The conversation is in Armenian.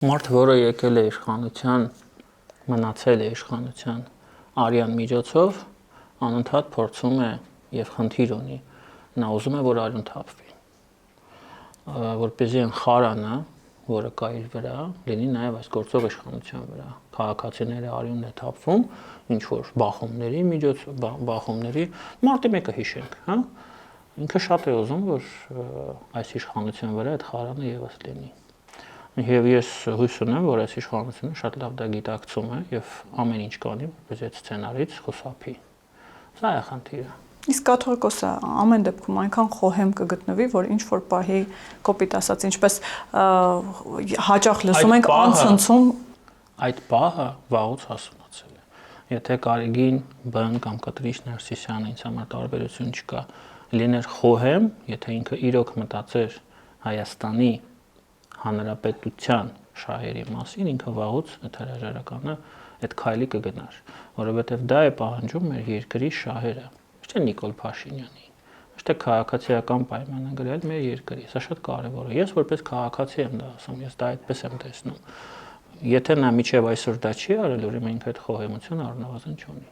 Մարդ, որը եկել է իշխանության, մնացել է իշխանության արյան միջոցով, անընդհատ փորձում է եւ խնդիր ունի, նա ուզում է, որ արյուն թափվի, որպեսզի այն խարանը, որը կա իր վրա, լինի նաեւ այս գործող իշխանության վրա։ Քաղաքացիների արյունն է թափվում, ինչ որ բախումների միջոցով, բախումների մարտի 1-ը հիշենք, հա։ Ինքը շատ է ուզում, որ այս իշխանության վրա այդ խարանը եւս լինի։ Եվ ես հույս ունեմ, որ այս իշխանությունը շատ լավ դա գիտակցում է եւ ամեն ինչ կանի, որպես այդ սցենարից խուսափի։ Սա է խնդիրը։ Իսկ կաթողիկոսը ամեն դեպքում այնքան խոհեմ կգտնվի, որ ինչ որ պահի կոպիտ ասած, ինչպես հաճախ լսում ենք անցնցում այդ պահը վաղուց հասունացել է։ Եթե Գարեգին Բ-ն կամ Կտրիչ Ներսիսյանը ինձ համար տարբերություն չկա, լիներ խոհեմ, եթե ինքը իրոք մտածեր Հայաստանի Հանրապետության շահերի մասին, ինքը վաղուց այդ հրաժարականը այդ քայլի կգնար, որովհետև դա է պահանջում մեր երկրի շահերը, ոչ թե Նիկոլ Փաշինյանի, ոչ թե քաղաքացիական պայմանագրի, այլ մեր երկրի։ Սա շատ կարևոր է։ Ես որպես քաղաքացի եմ դա ասում, ես դա այդպես եմ տեսնում։ Եթե նա միջև այսօր դա չի արել, ուրեմն ինքը այդ խոհեմությունը առնվազն չունի։